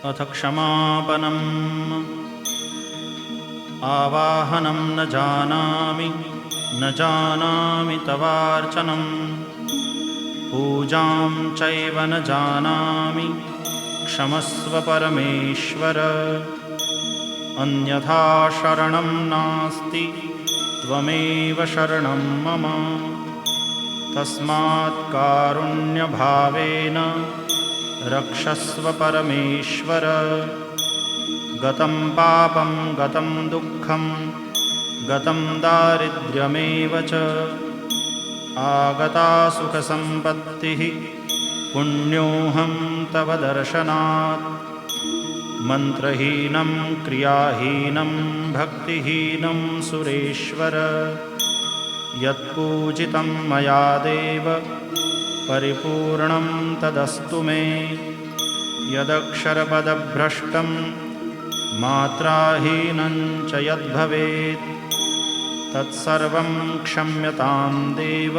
अथ क्षमापनम् आवाहनं न जानामि तवार्चनं पूजां चैव न जानामि क्षमस्व परमेश्वर अन्यथा शरणं नास्ति त्वमेव शरणं मम तस्मात् कारुण्यभावेन रक्षस्व परमेश्वर गतं पापं गतं दुःखं गतं दारिद्र्यमेव च आगता सुखसम्पत्तिः पुण्योऽहं तव दर्शनात् मन्त्रहीनं क्रियाहीनं भक्तिहीनं सुरेश्वर यत्पूजितं मया देव परिपूर्णं तदस्तु मे यदक्षरपदभ्रष्टं मात्राहीनं च यद्भवेत् तत्सर्वं क्षम्यतां देव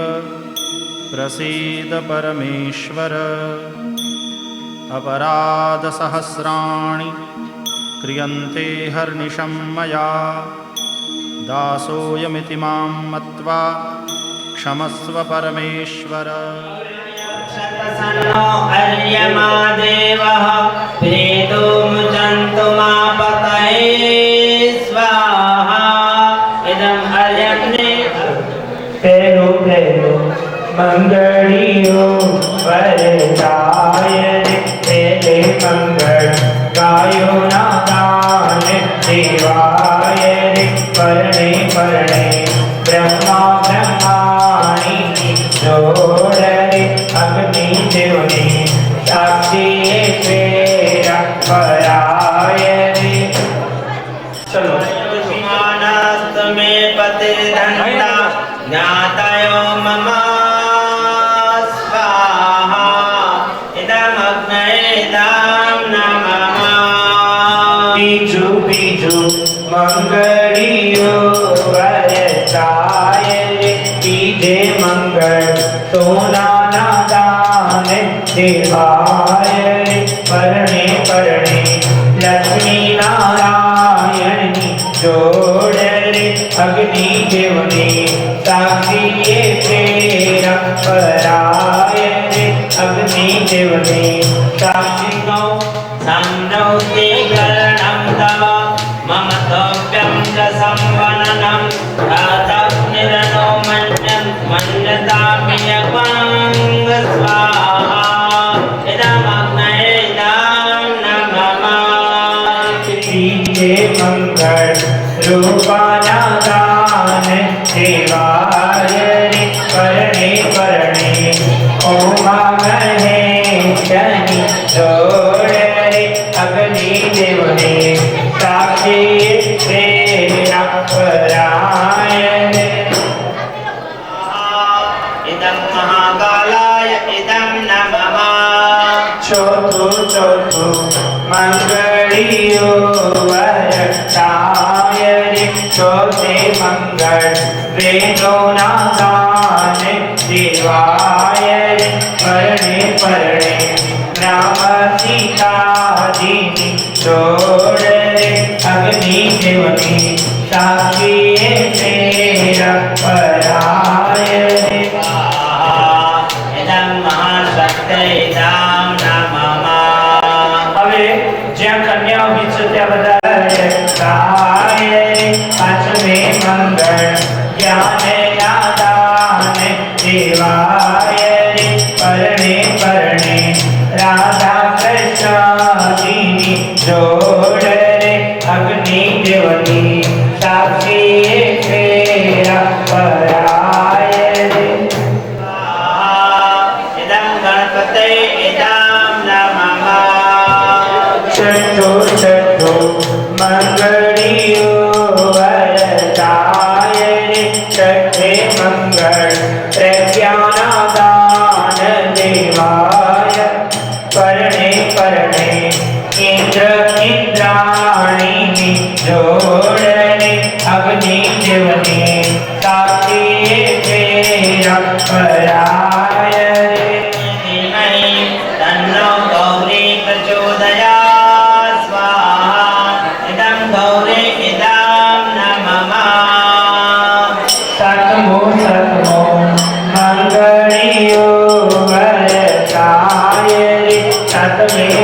प्रसीद परमेश्वर अपराधसहस्राणि क्रियन्ते हर्निशं मया दासोऽयमिति मां मत्वा क्षमस्व परमेश्वर शतसन्नो अर्यमा देवः प्रीतो मुचन्तु मापतये स्वाहा इदं अर्यम्ने पेरो मंगलियो वरदाय तेरे मंगल गायो नादान देवाय परणे परणे ब्रह्मा ब्रह्माणी जोड़े अग्नि देवनी साक्षी तेरा पराय चलो मानस्त में पतिरन्ता ज्ञातयो मम स्वाहा इदमग्नये दां नमः बीजू बीजू मंगलियो वरदाय कीजे मंगल सोना नादान देवाय परणे परणे लक्ष्मी नारायणी जोड़े अग्नि देवनी साक्षी तेरा पराय अग्नि देवनी साक्षी गौ सम्नौति करणं तव मम तव्यं च संवननं रातग्निरनो मन्यतामि यज्ञं स्वाहा इदमग्नये दां नमः कीजे मंगल रूपाना दान देवाय परणे परणे ओमा महेशनि जोड़े अग्नि देवने साक्षी तेरा पराय इदं महाकालाय इदं नमः चौथो चौथो मंगलियो वरदाय चौथे मंगल वेदो नादान देवाय परणे परणे राम सीता दीनी जोड़े अग्नि देवनी साक्षी तेरा पराय इदं महाशक्तये दां नमः હવે જ્યાં કન્યા ઉભી છે ત્યાં બધા ગાય પાંચમે મંગળ જ્ઞાન નાદાન દેવાય પરણે પરણે રાધા કૃષ્ણજીની જોડે અગ્નિ દેવની સાક્ષી તેરા પરાય इदं गणपतये इदं नमः चटो चटो मंगलियो वरदाय छठे मंगल प्रज्ञानादान देवाय परणे परणे इंद्र इंद्राणी जोड़े अग्नि देवनी साक्षी तेरा पराय धीमहि तन्नो गौरी प्रचोदयात्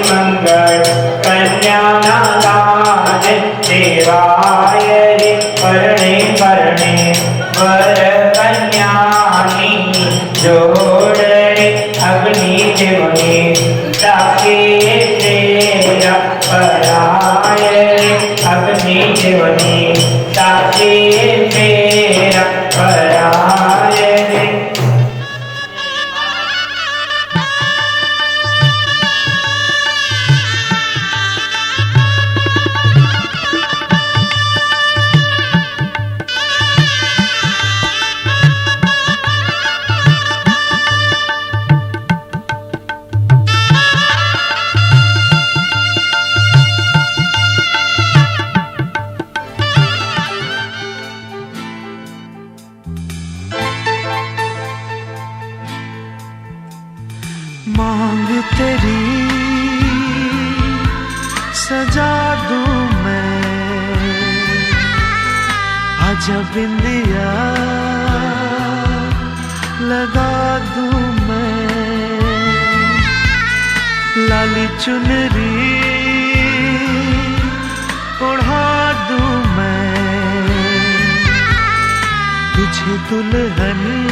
मंगल कन्या नादान देवाय रे परणे परणे वर कन्यानी जोड़े अग्नि देवनी ताके तेरा पराय रे अग्नि देवनी ताके तेरा पराय रे मांग तेरी सजा दूं मैं, आजा बिंदिया लगा दूं मैं, लाली चुनरी ओढ़ा दूं मैं, तुझे दुल्हन